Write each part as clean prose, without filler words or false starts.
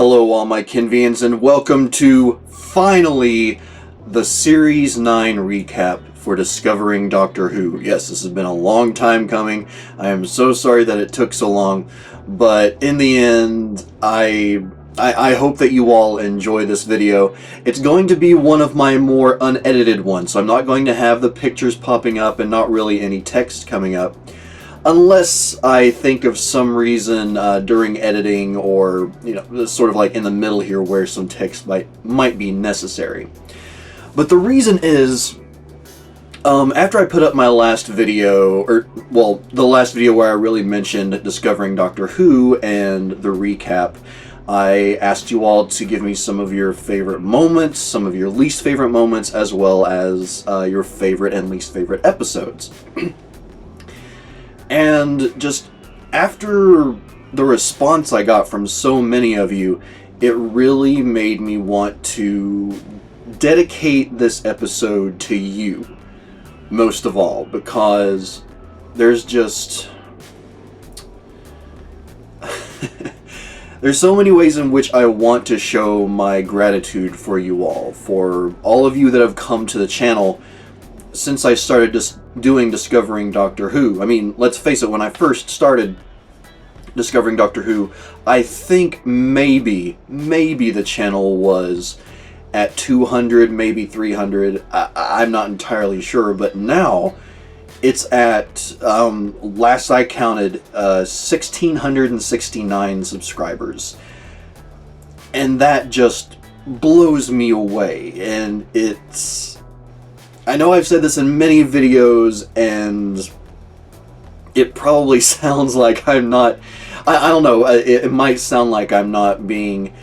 Hello all my Kenvians, and welcome to, finally, the Series 9 recap for Discovering Doctor Who. Yes, this has been a long time coming. I am so sorry that it took so long, but in the end, I hope that you all enjoy this video. It's going to be one of my more unedited ones, so I'm not going to have the pictures popping up and not really any text coming up. Unless I think of some reason during editing or, sort of like in the middle here where some text might be necessary. But the reason is, after I put up my last video, the last video where I really mentioned Discovering Doctor Who and the recap, I asked you all to give me some of your favorite moments, some of your least favorite moments, as well as your favorite and least favorite episodes. And just after the response I got from so many of you, it really made me want to dedicate this episode to you, most of all, because there's just... there's so many ways in which I want to show my gratitude for you all of you that have come to the channel since I started doing Discovering Doctor Who. I mean, let's face it, when I first started Discovering Doctor Who, I think maybe the channel was at 200, maybe 300. I'm not entirely sure, but now it's at, last I counted, 1,669 subscribers. And that just blows me away, and it's... I know I've said this in many videos, and it probably sounds like I'm not... I don't know, it might sound like I'm not being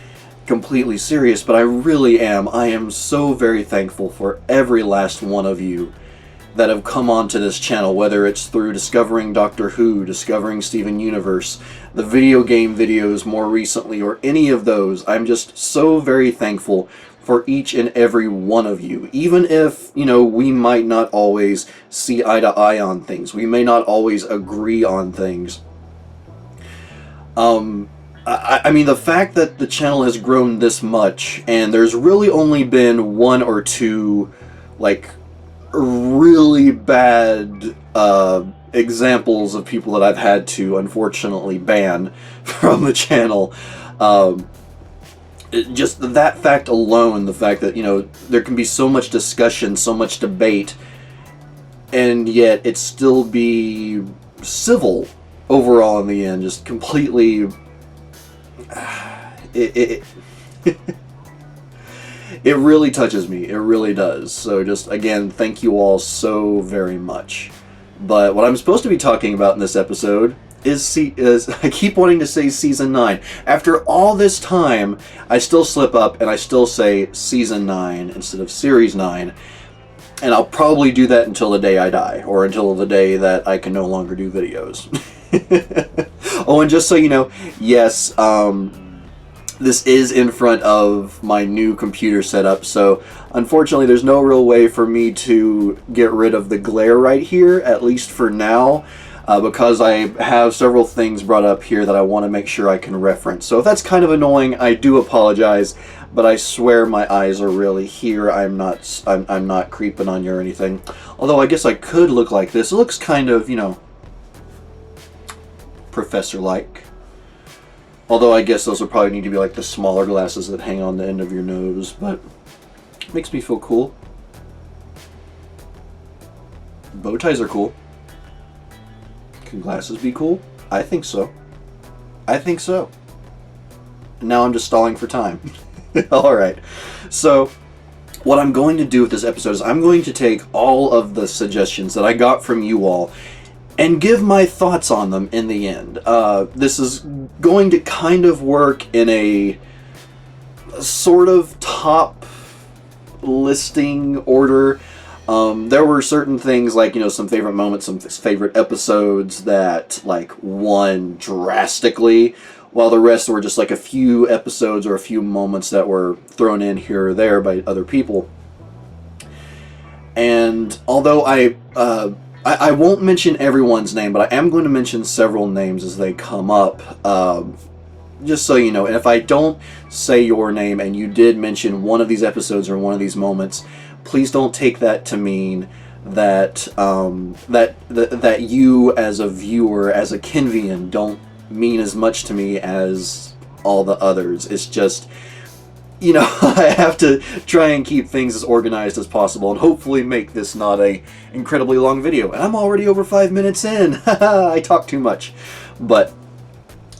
completely serious, but I really am. I am so very thankful for every last one of you that have come onto this channel, whether it's through Discovering Doctor Who, Discovering Steven Universe, the video game videos more recently, or any of those. I'm just so very thankful for each and every one of you. Even if, we might not always see eye to eye on things. We may not always agree on things. I mean, the fact that the channel has grown this much, and there's really only been one or two, really bad examples of people that I've had to, unfortunately, ban from the channel. Just that fact alone, the fact that, there can be so much discussion, so much debate, and yet it still be civil overall in the end, just completely... It really touches me. It really does. So just, again, thank you all so very much. But what I'm supposed to be talking about in this episode is I keep wanting to say Season 9. After all this time, I still slip up and I still say Season 9 instead of Series 9. And I'll probably do that until the day I die, or until the day that I can no longer do videos. Oh, and just so you know, yes, this is in front of my new computer setup, so unfortunately there's no real way for me to get rid of the glare right here, at least for now. Because I have several things brought up here that I want to make sure I can reference. So if that's kind of annoying, I do apologize, but I swear my eyes are really here. I'm not creeping on you or anything. Although I guess I could look like this. It looks kind of, professor-like. Although I guess those would probably need to be like the smaller glasses that hang on the end of your nose, but it makes me feel cool. Bow ties are cool. Can glasses be cool? I think so. I think so. Now I'm just stalling for time. Alright. So, what I'm going to do with this episode is I'm going to take all of the suggestions that I got from you all and give my thoughts on them in the end. This is going to kind of work in a sort of top listing order. There were certain things like, some favorite moments, some favorite episodes that, won drastically, while the rest were just, a few episodes or a few moments that were thrown in here or there by other people. And although I won't mention everyone's name, but I am going to mention several names as they come up. just so you know, and if I don't say your name and you did mention one of these episodes or one of these moments, please don't take that to mean that that you as a viewer, as a Kenvian, don't mean as much to me as all the others. It's just, you know, I have to try and keep things as organized as possible and hopefully make this not a incredibly long video. And I'm already over 5 minutes in. I talk too much. But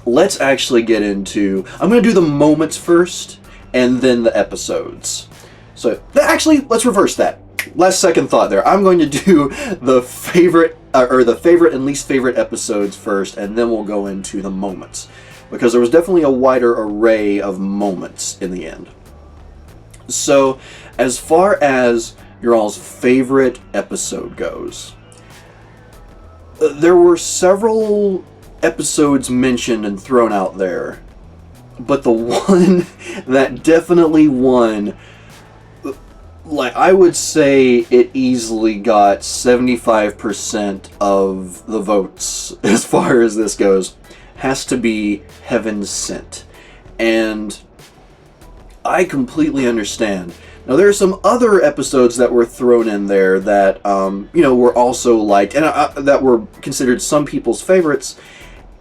let's actually get into... I'm going to do the moments first and then the episodes. So, actually, let's reverse that. Last second thought there. I'm going to do the favorite and least favorite episodes first, and then we'll go into the moments. Because there was definitely a wider array of moments in the end. So, as far as your all's favorite episode goes, there were several episodes mentioned and thrown out there, but the one that definitely won, like, I would say it easily got 75% of the votes as far as this goes, has to be Heaven Sent. And I completely understand. Now, there are some other episodes that were thrown in there that, you know, were also liked, and that were considered some people's favorites,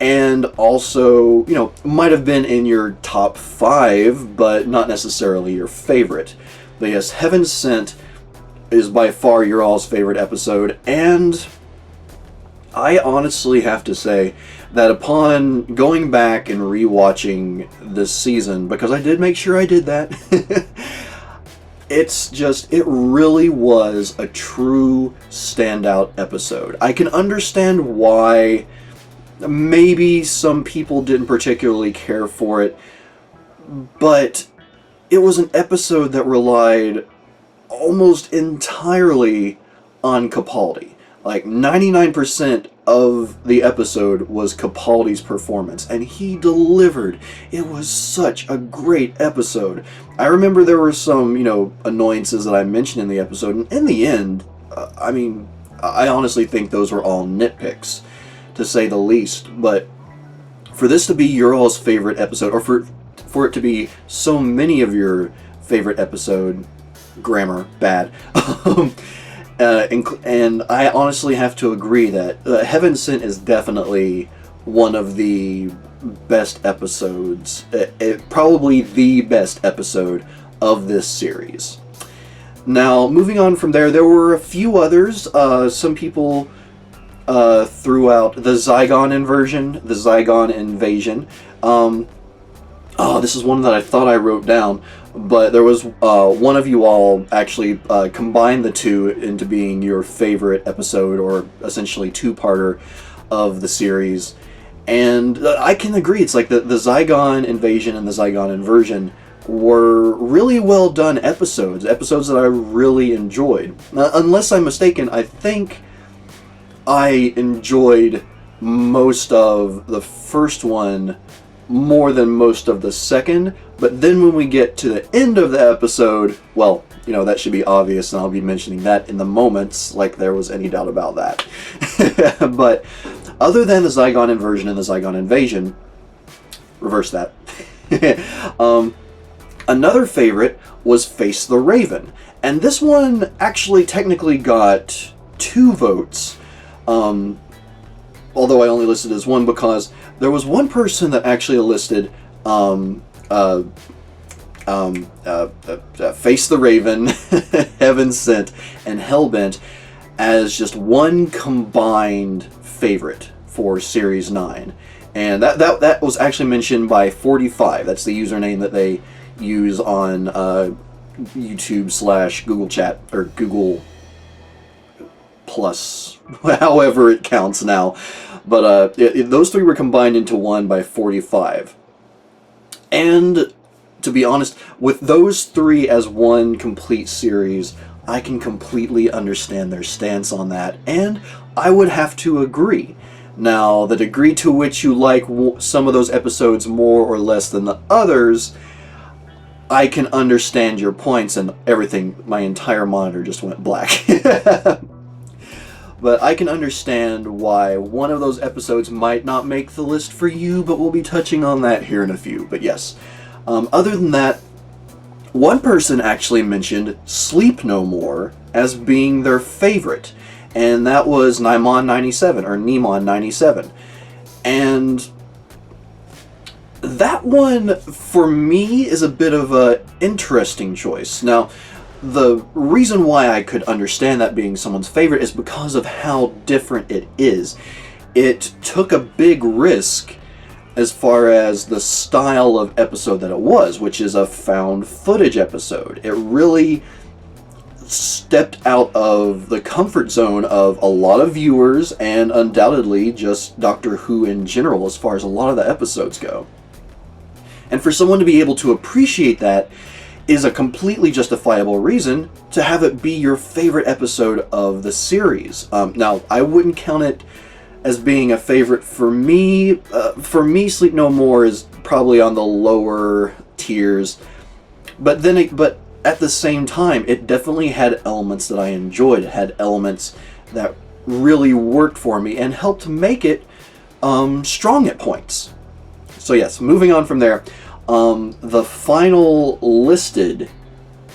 and also, you know, might have been in your top 5, but not necessarily your favorite. But yes, Heaven Sent is by far your all's favorite episode, and I honestly have to say that upon going back and rewatching this season, because I did make sure I did that, it's just, it really was a true standout episode. I can understand why maybe some people didn't particularly care for it, but it was an episode that relied almost entirely on Capaldi. Like, 99% of the episode was Capaldi's performance, and he delivered. It was such a great episode. I remember there were some, you know, annoyances that I mentioned in the episode, and in the end, I mean, I honestly think those were all nitpicks, to say the least. But for this to be your all's favorite episode, or for it to be so many of your favorite episode, grammar bad, and I honestly have to agree that Heaven Sent is definitely one of the best episodes, probably the best episode of this series. Now, moving on from there, there were a few others. Some people threw out the Zygon invasion. Oh, this is one that I thought I wrote down, but there was one of you all actually combined the two into being your favorite episode, or essentially two-parter of the series. And I can agree, it's like the Zygon invasion and the Zygon inversion were really well done episodes that I really enjoyed. Unless I'm mistaken, I think I enjoyed most of the first one more than most of the second, but then when we get to the end of the episode, well, you know, that should be obvious, and I'll be mentioning that in the moments, like there was any doubt about that. But other than the Zygon inversion and the Zygon invasion, reverse that. Another favorite was Face the Raven, and this one actually technically got 2 votes, although I only listed as 1 because there was one person that actually listed Face the Raven, Heaven Sent, and Hellbent as just one combined favorite for Series 9. And that was actually mentioned by 45. That's the username that they use on YouTube / Google Chat, or Google Plus, however it counts now. But those 3 were combined into one by 45. And to be honest, with those 3 as one complete series, I can completely understand their stance on that, and I would have to agree. Now, the degree to which you like some of those episodes more or less than the others, I can understand your points, and everything, my entire monitor just went black. But I can understand why one of those episodes might not make the list for you, but we'll be touching on that here in a few. But yes, other than that, one person actually mentioned Sleep No More as being their favorite, and that was Nymon97, or Nemon97. And that one, for me, is a bit of an interesting choice. Now, the reason why I could understand that being someone's favorite is because of how different it is. It took a big risk as far as the style of episode that it was, which is a found footage episode. It really stepped out of the comfort zone of a lot of viewers, and undoubtedly just Doctor Who in general as far as a lot of the episodes go. And for someone to be able to appreciate that is a completely justifiable reason to have it be your favorite episode of the series. Now, I wouldn't count it as being a favorite for me. For me, Sleep No More is probably on the lower tiers. But at the same time, it definitely had elements that I enjoyed. It had elements that really worked for me and helped make it strong at points. So yes, moving on from there, the final listed,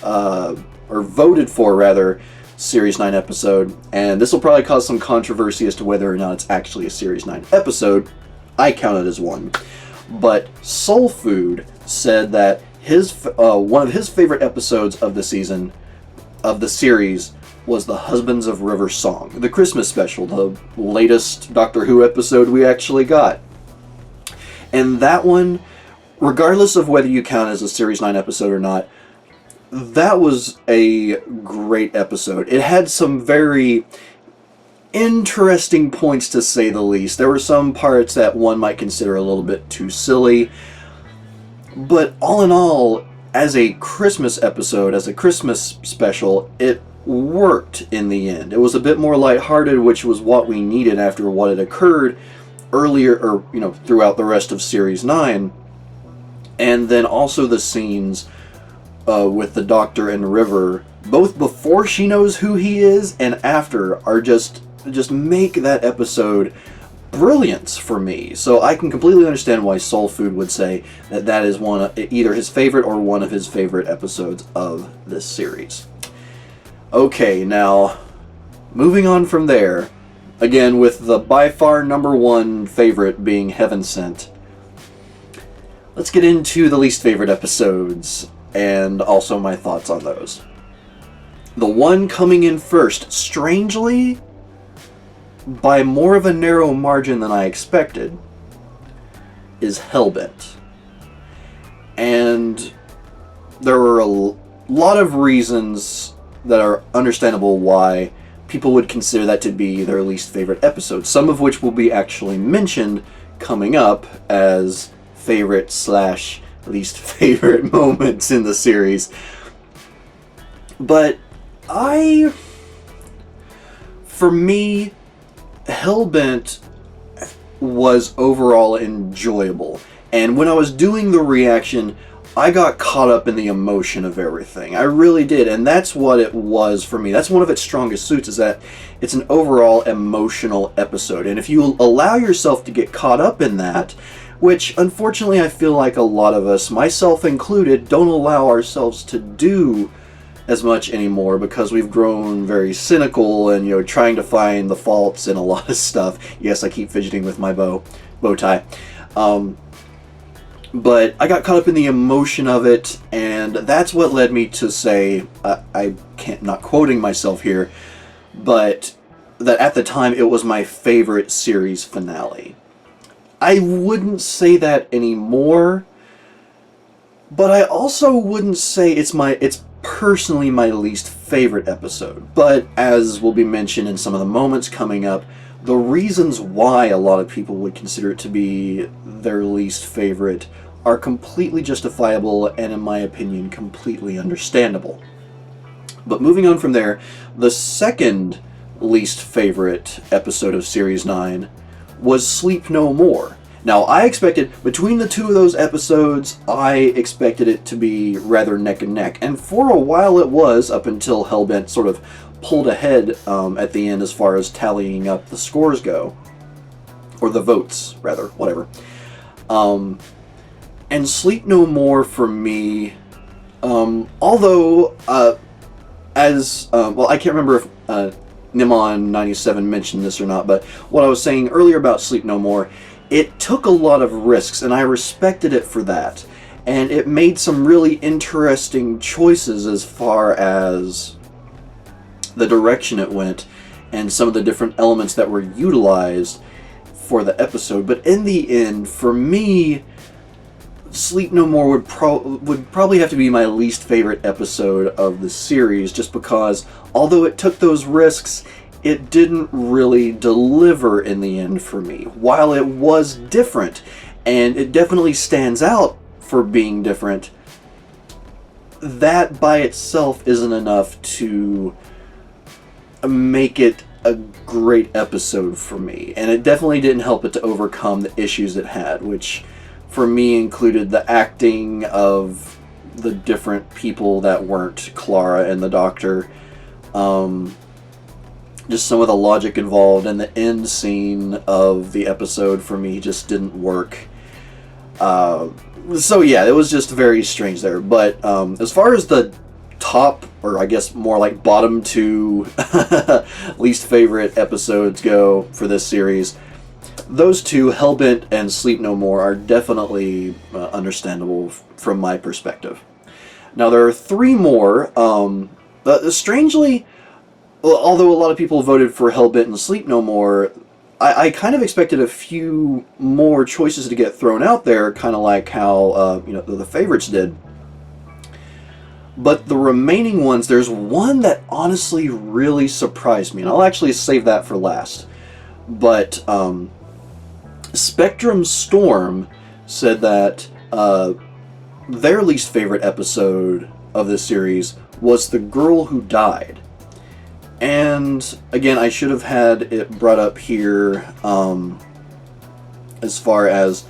or voted for rather, Series 9 episode, and this will probably cause some controversy as to whether or not it's actually a Series 9 episode. I count it as one. But Soul Food said that one of his favorite episodes of the season, of the series, was the Husbands of River Song, the Christmas special, the latest Doctor Who episode we actually got. And that one, regardless of whether you count it as a Series 9 episode or not, that was a great episode. It had some very interesting points, to say the least. There were some parts that one might consider a little bit too silly. But all in all, as a Christmas episode, as a Christmas special, it worked in the end. It was a bit more lighthearted, which was what we needed after what had occurred earlier, or throughout the rest of Series 9. And then also the scenes with the Doctor and River, both before she knows who he is and after, are just make that episode brilliant for me. So I can completely understand why Soul Food would say that is either his favorite or one of his favorite episodes of this series. Okay, now moving on from there, again with the by far number one favorite being Heaven Sent, let's get into the least favorite episodes and also my thoughts on those. The one coming in first, strangely, by more of a narrow margin than I expected, is Hellbent. And there were a lot of reasons that are understandable why people would consider that to be their least favorite episode, some of which will be actually mentioned coming up as favorite / least favorite moments in the series. But for me, Hellbent was overall enjoyable. And when I was doing the reaction, I got caught up in the emotion of everything. I really did, and that's what it was for me. That's one of its strongest suits, is that it's an overall emotional episode. And if you allow yourself to get caught up in that, which unfortunately I feel like a lot of us, myself included, don't allow ourselves to do as much anymore because we've grown very cynical and trying to find the faults in a lot of stuff. Yes, I keep fidgeting with my bow tie. But I got caught up in the emotion of it, and that's what led me to say, not quoting myself here, but that at the time it was my favorite series finale. I wouldn't say that anymore, but I also wouldn't say it's personally my least favorite episode. But as will be mentioned in some of the moments coming up, the reasons why a lot of people would consider it to be their least favorite are completely justifiable and, in my opinion, completely understandable. But moving on from there, the second least favorite episode of Series 9 was Sleep No More. Now, I expected, between the two of those episodes, I expected it to be rather neck and neck. And for a while it was, up until Hellbent sort of pulled ahead at the end as far as tallying up the scores go. Or the votes, rather, whatever. And Sleep No More, for me, although, well, I can't remember if Nimon97 mentioned this or not, but what I was saying earlier about Sleep No More, it took a lot of risks, and I respected it for that. And it made some really interesting choices as far as the direction it went, and some of the different elements that were utilized for the episode. But in the end, for me, Sleep No More would probably have to be my least favorite episode of the series, just because, although it took those risks, it didn't really deliver in the end for me. While it was different, and it definitely stands out for being different, that by itself isn't enough to make it a great episode for me. And it definitely didn't help it to overcome the issues it had, which for me included the acting of the different people that weren't Clara and the Doctor. Just some of the logic involved, and the end scene of the episode for me just didn't work. So yeah, it was just very strange there. But as far as the top, or I guess more like bottom two least favorite episodes go for this series, those two, Hellbent and Sleep No More, are definitely understandable from my perspective. Now there are three more. Strangely, although a lot of people voted for Hellbent and Sleep No More, I kind of expected a few more choices to get thrown out there, kind of like how the favorites did. But the remaining ones, there's one that honestly really surprised me, and I'll actually save that for last. But Spectrum Storm said that their least favorite episode of this series was The Girl Who Died. And again, I should have had it brought up here as far as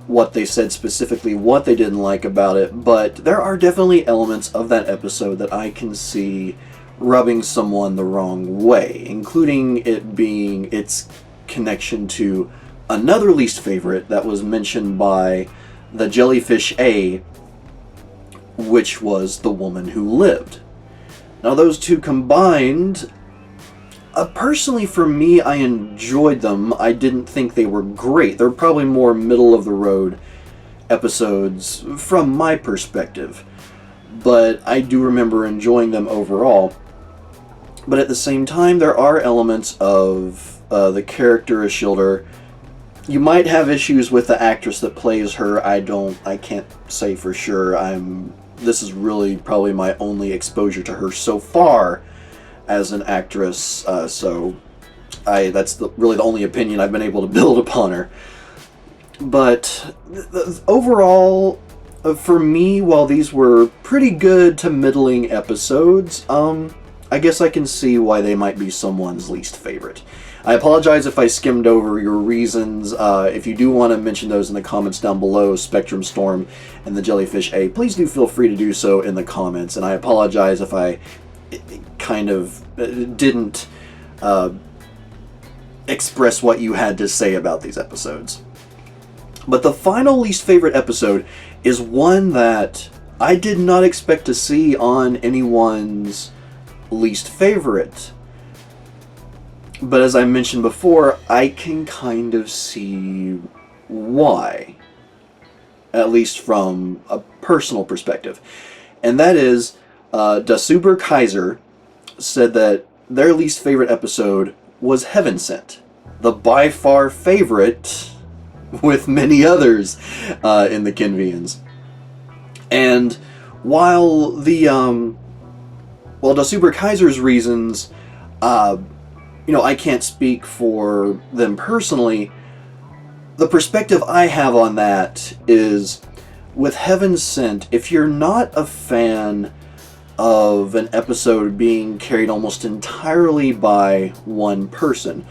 what they said specifically, what they didn't like about it, but there are definitely elements of that episode that I can see rubbing someone the wrong way, including it being its connection to another least favorite that was mentioned by the Jellyfish A, which was The Woman Who Lived. Now those two combined, personally for me, I enjoyed them. I didn't think they were great. They're probably more middle-of-the-road episodes from my perspective. But I do remember enjoying them overall. But at the same time, there are elements of the character of Ishildur. You might have issues with the actress that plays her. I can't say for sure. This is really probably my only exposure to her so far as an actress, so that's really the only opinion I've been able to build upon her. But overall, for me, while these were pretty good to middling episodes, I guess I can see why they might be someone's least favorite. I apologize if I skimmed over your reasons. If you do want to mention those in the comments down below, Spectrum Storm and the Jellyfish A, please do feel free to do so in the comments. And I apologize if I kind of didn't express what you had to say about these episodes. But the final least favorite episode is one that I did not expect to see on anyone's least favorite. But as I mentioned before, I can kind of see why. At least from a personal perspective. And that is, Dasuber Kaiser said that their least favorite episode was Heaven Sent. The by far favorite with many others in the Kenvians. And while Dasuber Kaiser's reasons, I can't speak for them personally. The perspective I have on that is, with Heaven Sent, if you're not a fan of an episode being carried almost entirely by one person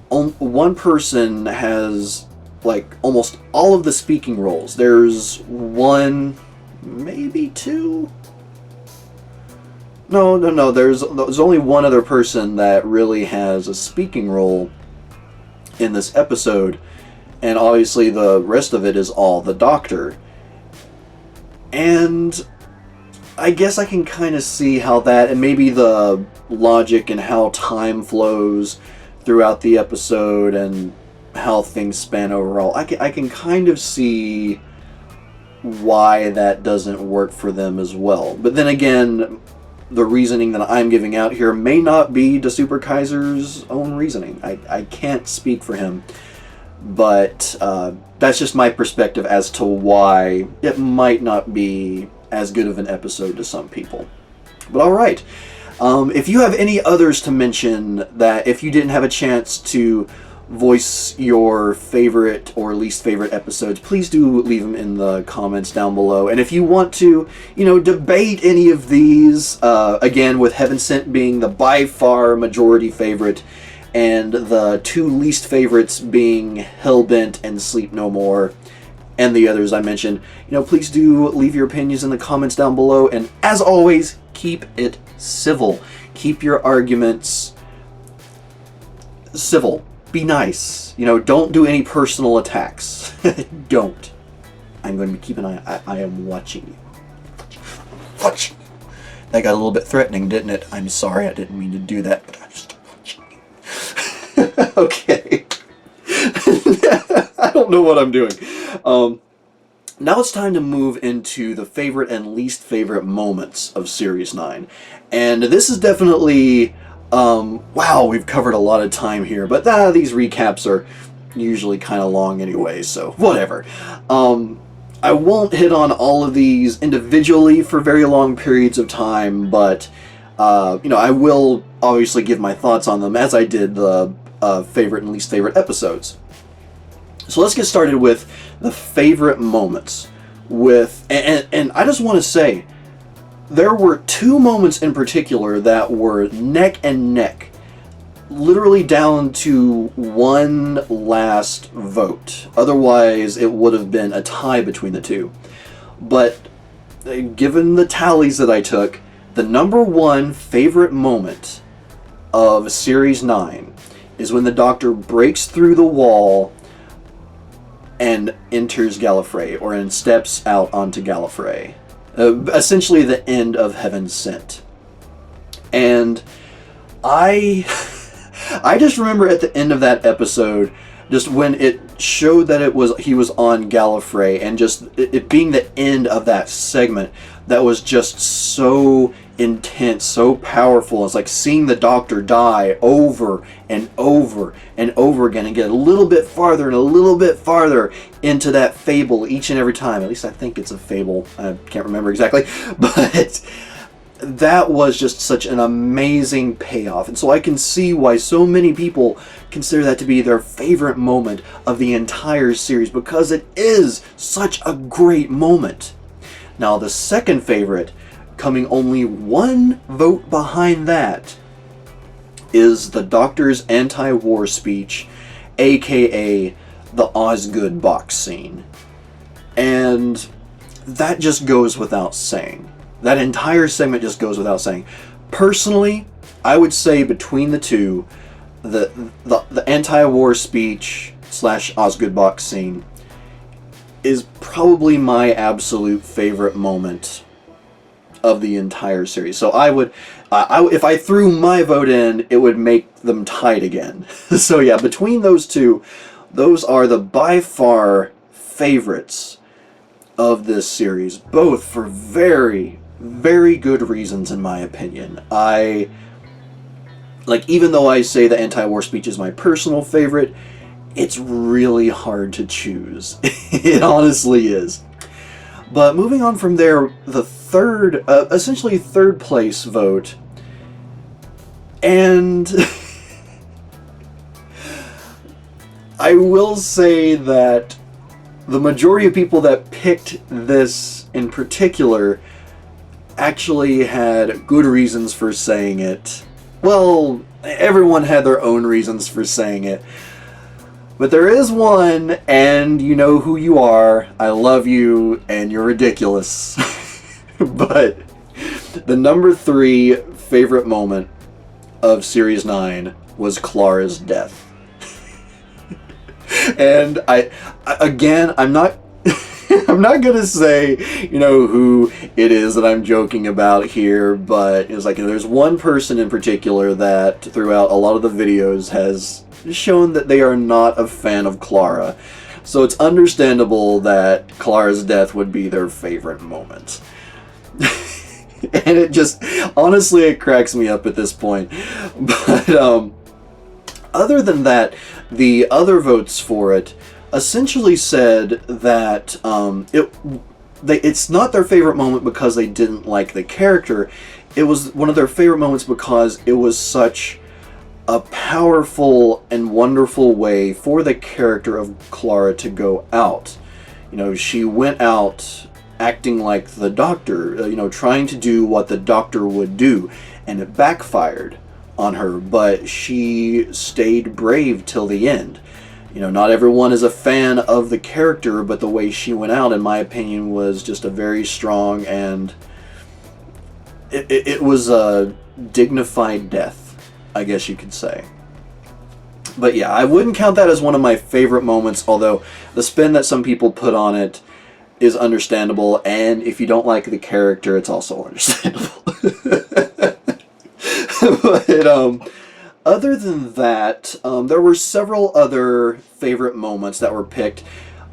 has like almost all of the speaking roles. There's one, maybe two. No. There's only one other person that really has a speaking role in this episode, and obviously the rest of it is all the Doctor. And I guess I can kind of see how that, and maybe the logic and how time flows throughout the episode and how things span overall. I can kind of see why that doesn't work for them as well. But then again, the reasoning that I'm giving out here may not be De Super Kaiser's own reasoning. I can't speak for him. But that's just my perspective as to why it might not be as good of an episode to some people. But alright. If you have any others to mention that if you didn't have a chance to voice your favorite or least favorite episodes, please do leave them in the comments down below. And if you want to, debate any of these, again, with Heaven Sent being the by far majority favorite, and the two least favorites being Hellbent and Sleep No More, and the others I mentioned, please do leave your opinions in the comments down below. And as always, keep it civil. Keep your arguments civil. Be nice. Don't do any personal attacks. Don't. I'm going to keep an eye. I am watching you. Watching. That got a little bit threatening, didn't it? I'm sorry. I didn't mean to do that, but I'm just watching you. Okay. I don't know what I'm doing. Now it's time to move into the favorite and least favorite moments of Series 9. And this is definitely... wow, we've covered a lot of time here, but these recaps are usually kind of long anyway, so whatever. I won't hit on all of these individually for very long periods of time, but, I will obviously give my thoughts on them as I did the favorite and least favorite episodes. So let's get started with the favorite moments. And I just want to say, there were two moments in particular that were neck and neck, literally down to one last vote. Otherwise, it would have been a tie between the two. But given the tallies that I took, the number one favorite moment of Series 9 is when the Doctor breaks through the wall and enters Gallifrey, or steps out onto Gallifrey. Essentially the end of Heaven Sent. And I just remember at the end of that episode, just when it showed that he was on Gallifrey, and just it being the end of that segment, that was just so intense, so powerful. It's like seeing the Doctor die over and over and over again, and get a little bit farther and a little bit farther into that fable each and every time. At least I think it's a fable. I can't remember exactly, but that was just such an amazing payoff. And so I can see why so many people consider that to be their favorite moment of the entire series, because it is such a great moment. Now, the second favorite, coming only one vote behind that, is the Doctor's anti-war speech, aka the Osgood box scene. And that just goes without saying. That entire segment just goes without saying. Personally, I would say between the two, the anti-war speech / Osgood box scene is probably my absolute favorite moment of the entire series. So I would, if I threw my vote in, it would make them tied again. So yeah, between those two, those are the by far favorites of this series, both for very, very good reasons in my opinion. Even though I say the anti-war speech is my personal favorite, it's really hard to choose. It honestly is. But moving on from there, the third, essentially third place vote, and I will say that the majority of people that picked this in particular actually had good reasons for saying it. Well, everyone had their own reasons for saying it. But there is one, and you know who you are. I love you, and you're ridiculous. But the number 3 favorite moment of Series 9 was Clara's death. And I'm not I'm not gonna say, you know, who it is that I'm joking about here, but it's like there's one person in particular that throughout a lot of the videos has shown that they are not a fan of Clara. So it's understandable that Clara's death would be their favorite moment. And it just, honestly, it cracks me up at this point. But other than that, the other votes for it essentially said that it's not their favorite moment because they didn't like the character. It was one of their favorite moments because it was such a powerful and wonderful way for the character of Clara to go out. You know, she went out acting like the Doctor, you know, trying to do what the Doctor would do, and it backfired on her, but she stayed brave till the end. You know, not everyone is a fan of the character, but the way she went out, in my opinion, was just a very strong, and it was a dignified death, I guess you could say. But yeah, I wouldn't count that as one of my favorite moments, although the spin that some people put on it is understandable, and if you don't like the character, it's also understandable. But other than that, there were several other favorite moments that were picked,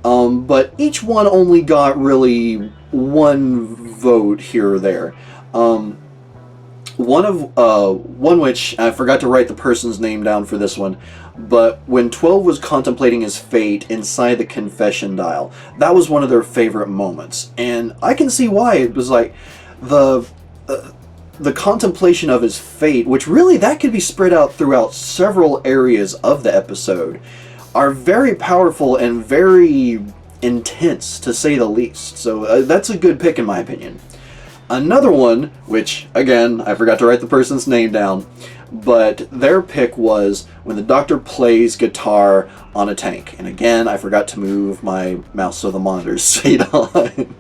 but each one only got really one vote here or there. One which I forgot to write the person's name down for this one, but when 12 was contemplating his fate inside the confession dial, that was one of their favorite moments, and I can see why. It was like the contemplation of his fate, which really that could be spread out throughout several areas of the episode, are very powerful and very intense, to say the least. So that's a good pick in my opinion. Another one, which again I forgot to write the person's name down, but their pick was when the Doctor plays guitar on a tank. And again, I forgot to move my mouse so the monitors stayed on.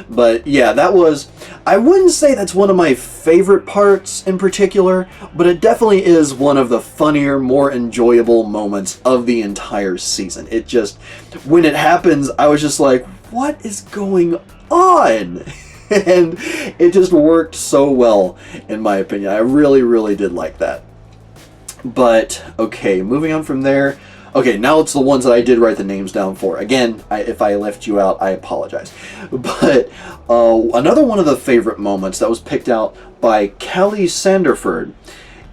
But yeah, that was, I wouldn't say that's one of my favorite parts in particular, but it definitely is one of the funnier, more enjoyable moments of the entire season. It just, when it happens, I was just like, what is going on? And it just worked so well, in my opinion. I really, really did like that. But, okay, moving on from there. Okay, now it's the ones that I did write the names down for. Again, if I left you out, I apologize. But another one of the favorite moments that was picked out by Callie Sanderford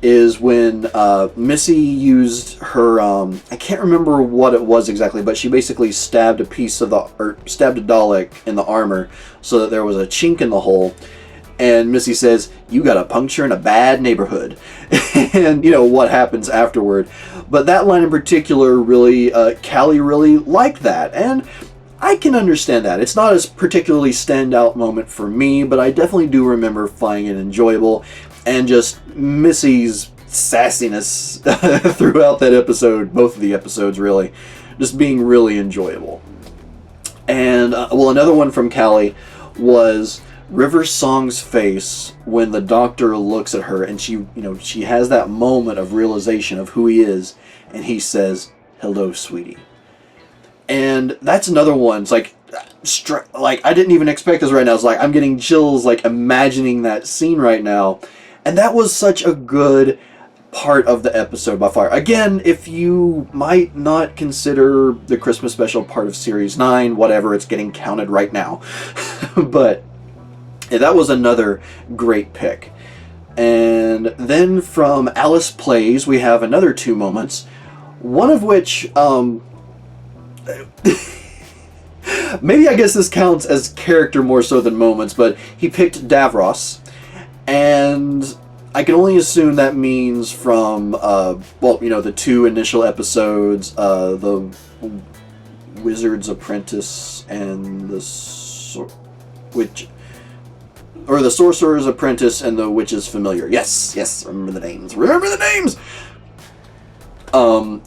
is when Missy used her, I can't remember what it was exactly, but she basically stabbed stabbed a Dalek in the armor so that there was a chink in the hole. And Missy says, "You got a puncture in a bad neighborhood." And, you know, what happens afterward. But that line in particular really, Callie really liked that. And I can understand that. It's not a particularly standout moment for me, but I definitely do remember finding it enjoyable. And just Missy's sassiness throughout that episode, both of the episodes really, just being really enjoyable. And, well, another one from Callie was River Song's face when the Doctor looks at her and she, you know, she has that moment of realization of who he is, and he says, "Hello, sweetie." And that's another one. It's like I didn't even expect this right now. It's like I'm getting chills, like imagining that scene right now. And that was such a good part of the episode by far. Again, if you might not consider the Christmas special part of Series 9, whatever, it's getting counted right now. But yeah, that was another great pick. And then from Alice Plays, we have another 2 moments. One of which, maybe I guess this counts as character more so than moments, but he picked Davros. And I can only assume that means from, well, you know, the 2 initial episodes, the Wizard's Apprentice and the Sorcerer's Apprentice and the Witch's Familiar. Yes, remember the names. Remember the names!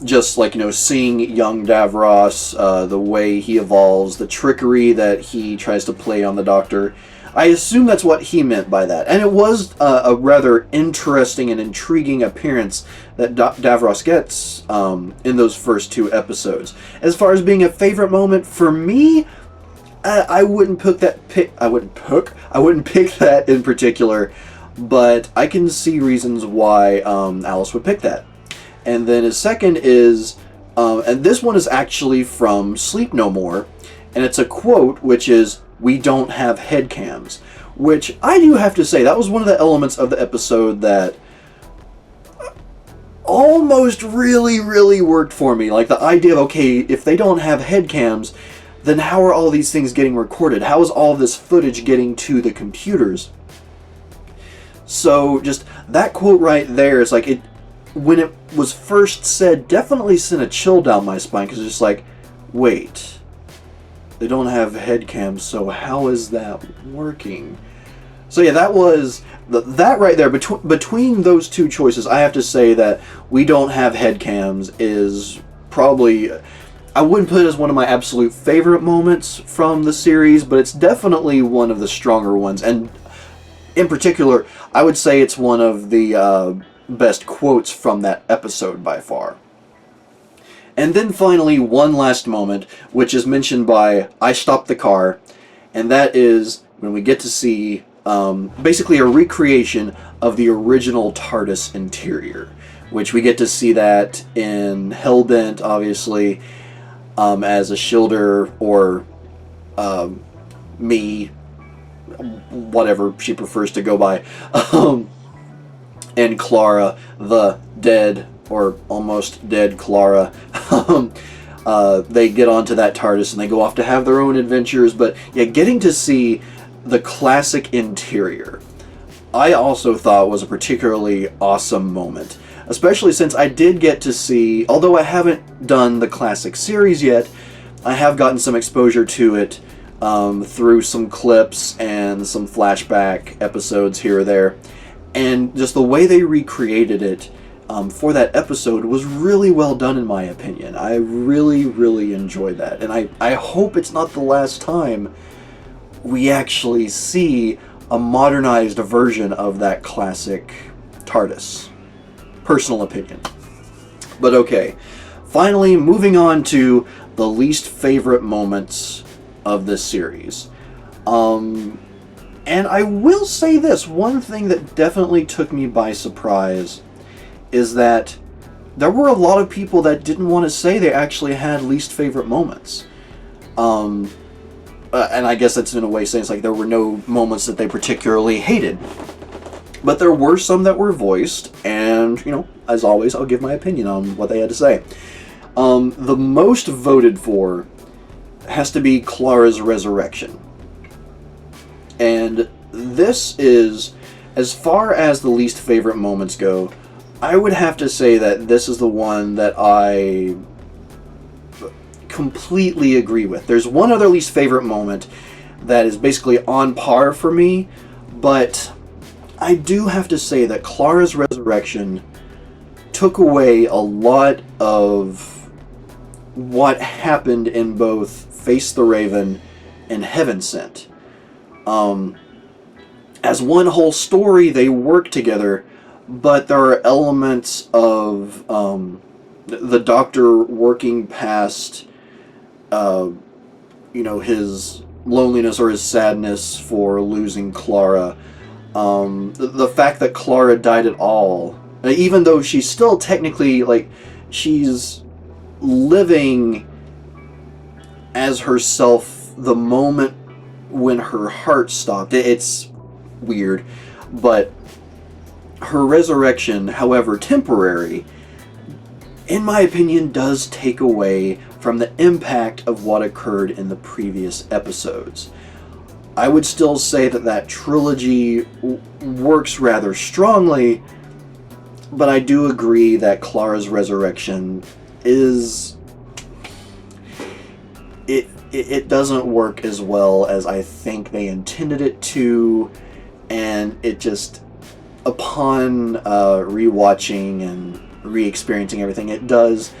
Just like, seeing young Davros, the way he evolves, the trickery that he tries to play on the Doctor. I assume that's what he meant by that. And it was a rather interesting and intriguing appearance that Davros gets in those first 2 episodes. As far as being a favorite moment, for me, I wouldn't pick that in particular, but I can see reasons why Alice would pick that. And then his second is, and this one is actually from Sleep No More, and it's a quote which is, "We don't have headcams," which I do have to say, that was one of the elements of the episode that almost really, really worked for me. Like the idea of, okay, if they don't have headcams, then how are all these things getting recorded? How is all this footage getting to the computers? So just that quote right there is like, when it was first said, definitely sent a chill down my spine, because it's just like, wait, they don't have headcams, so how is that working? So yeah, that was that right there. Between those 2 choices, I have to say that "We Don't Have Headcams" is probably, I wouldn't put it as one of my absolute favorite moments from the series, but it's definitely one of the stronger ones. And in particular, I would say it's one of the best quotes from that episode by far. And then finally, one last moment, which is mentioned by "I Stopped the Car," and that is when we get to see basically a recreation of the original TARDIS interior, which we get to see that in Hellbent, obviously, as a Shilder, or me, whatever she prefers to go by, and Clara, the dead or almost dead Clara. They get onto that TARDIS and they go off to have their own adventures. But yeah, getting to see the classic interior, I also thought was a particularly awesome moment. Especially since I did get to see, although I haven't done the classic series yet, I have gotten some exposure to it through some clips and some flashback episodes here or there. And just the way they recreated it for that episode was really well done, in my opinion. I really, really enjoyed that. And I hope it's not the last time we actually see a modernized version of that classic TARDIS. Personal opinion. But okay, finally moving on to the least favorite moments of this series. And I will say this, one thing that definitely took me by surprise is that there were a lot of people that didn't want to say they actually had least favorite moments. And I guess that's in a way saying it's like there were no moments that they particularly hated. But there were some that were voiced, and, as always, I'll give my opinion on what they had to say. The most voted for has to be Clara's resurrection. And this is, as far as the least favorite moments go, I would have to say that this is the one that I completely agree with. There's one other least favorite moment that is basically on par for me, but I do have to say that Clara's resurrection took away a lot of what happened in both Face the Raven and Heaven Sent. As one whole story, they work together, but there are elements of the Doctor working past, his loneliness or his sadness for losing Clara. The fact that Clara died at all, even though she's still technically, she's living as herself the moment when her heart stopped. It's weird, but her resurrection, however temporary, in my opinion, does take away from the impact of what occurred in the previous episodes. I would still say that trilogy works rather strongly, but I do agree that Clara's resurrection is... It doesn't work as well as I think they intended it to, and it just, upon rewatching and re-experiencing everything, it does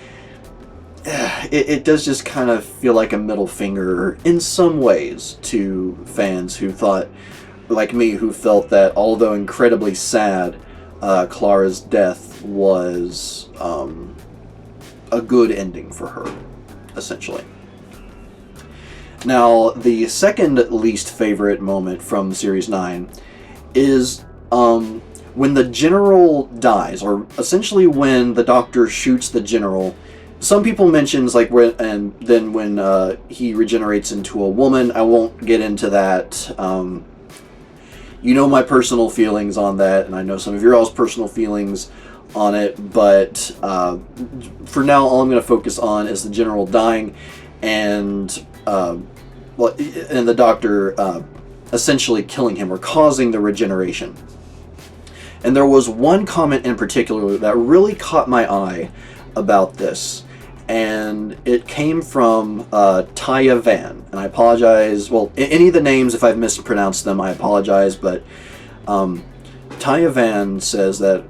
just kind of feel like a middle finger in some ways to fans who thought, like me, who felt that although incredibly sad, Clara's death was a good ending for her, essentially. Now, the second least favorite moment from Series 9 is when the General dies, or essentially when the Doctor shoots the General. Some people mentions like when he regenerates into a woman. I won't get into that. You know my personal feelings on that, and I know some of your all's personal feelings on it. But for now, all I'm going to focus on is the General dying, and the Doctor essentially killing him or causing the regeneration. And there was one comment in particular that really caught my eye about this. And it came from Taya Van, and I apologize. Well, any of the names, if I've mispronounced them, I apologize. But Taya Van says that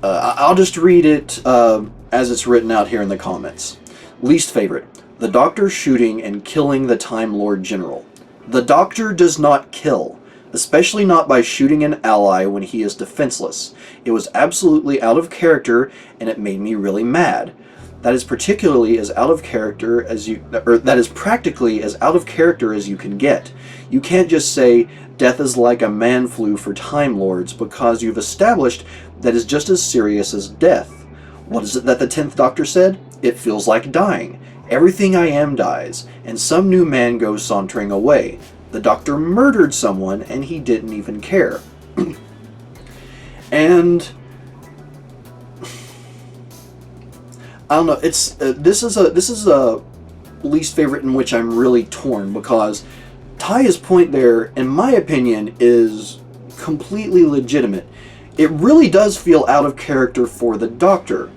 I'll just read it as it's written out here in the comments. Least favorite: the Doctor shooting and killing the Time Lord General. The Doctor does not kill, especially not by shooting an ally when he is defenseless. It was absolutely out of character, and it made me really mad. That is particularly as out of character as you, or that is practically as out of character as you can get. You can't just say death is like a man flu for Time Lords because you've established that is just as serious as death. What is it that the 10th Doctor said? It feels like dying. Everything I am dies, and some new man goes sauntering away. The Doctor murdered someone, and he didn't even care. And I don't know. It's this is a least favorite in which I'm really torn, because Taya's point there, in my opinion, is completely legitimate. It really does feel out of character for the Doctor,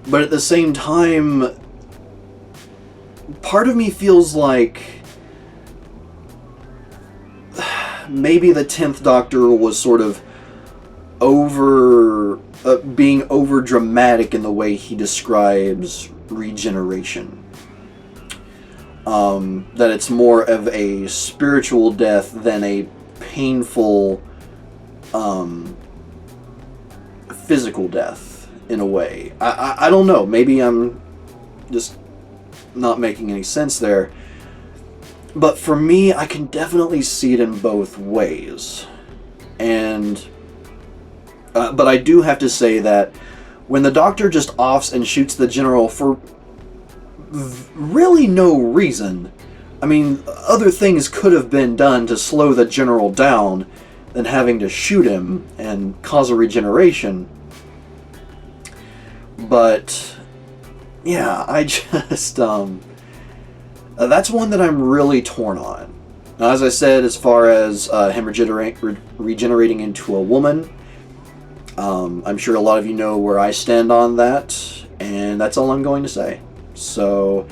but at the same time, part of me feels like maybe the 10th Doctor was sort of being over dramatic in the way he describes regeneration. That it's more of a spiritual death than a painful physical death, in a way. I don't know. Maybe I'm just not making any sense there. But for me, I can definitely see it in both ways. And but I do have to say that when the Doctor just offs and shoots the General for really no reason, I mean, other things could have been done to slow the General down than having to shoot him and cause a regeneration. But yeah, I just that's one that I'm really torn on. Now, as I said, as far as him regenerating into a woman, I'm sure a lot of you know where I stand on that, and that's all I'm going to say. So,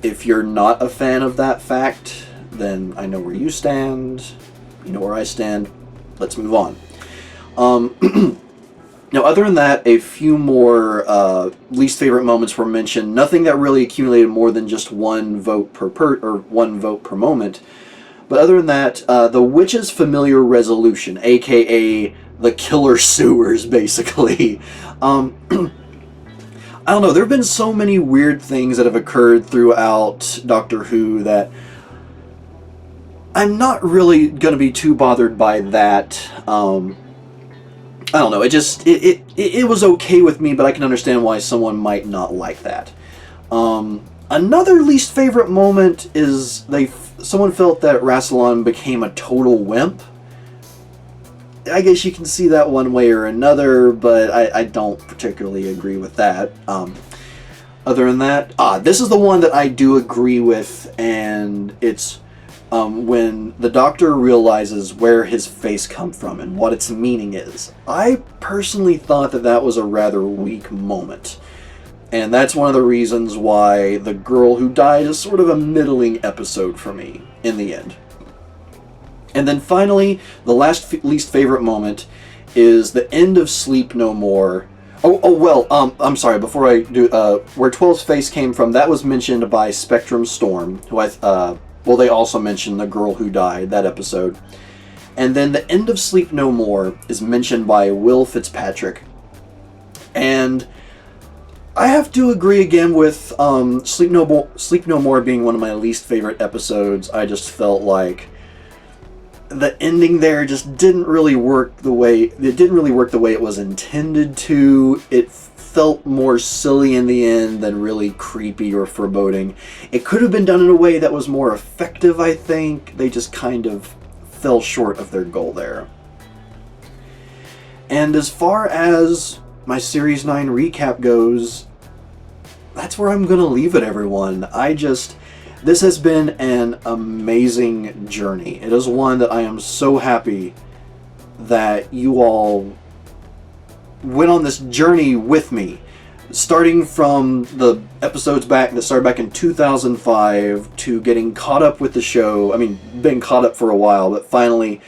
if you're not a fan of that fact, then I know where you stand, you know where I stand, let's move on. Now, other than that, a few more least favorite moments were mentioned. Nothing that really accumulated more than just one vote per moment. But other than that, the Witch's familiar resolution, aka the killer sewers, basically. I don't know, there have been so many weird things that have occurred throughout Doctor Who that I'm not really going to be too bothered by that. I don't know, it was okay with me, but I can understand why someone might not like that. Another least favorite moment is someone felt that Rassilon became a total wimp. I guess you can see that one way or another, but I don't particularly agree with that. Other than that, this is the one that I do agree with, and it's when the Doctor realizes where his face comes from and what its meaning is. I personally thought that was a rather weak moment. And that's one of the reasons why The Girl Who Died is sort of a middling episode for me, in the end. And then finally, the least favorite moment is the end of Sleep No More, Oh well, I'm sorry, before I do, where 12's face came from, that was mentioned by Spectrum Storm, who well, they also mentioned the girl who died, that episode. And then the end of Sleep No More is mentioned by Will Fitzpatrick. And I have to agree again with Sleep No More being one of my least favorite episodes. I just felt like the ending there just didn't really work the way it was intended to. It felt more silly in the end than really creepy or foreboding. It could have been done in a way that was more effective, I think. They just kind of fell short of their goal there. And as far as my Series 9 recap goes, that's where I'm gonna leave it, everyone. This has been an amazing journey. It is one that I am so happy that you all went on this journey with me. Starting from the episodes that started back in 2005 to getting caught up with the show. I mean, been caught up for a while, but finally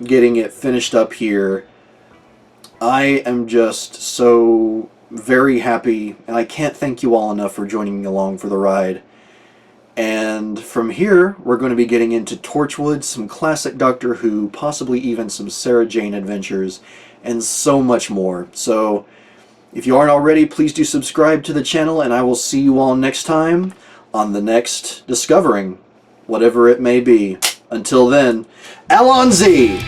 getting it finished up here. I am just so very happy, and I can't thank you all enough for joining me along for the ride. And from here, we're going to be getting into Torchwood, some classic Doctor Who, possibly even some Sarah Jane adventures, and so much more. So, if you aren't already, please do subscribe to the channel, and I will see you all next time on the next Discovering, whatever it may be. Until then, Alonzi!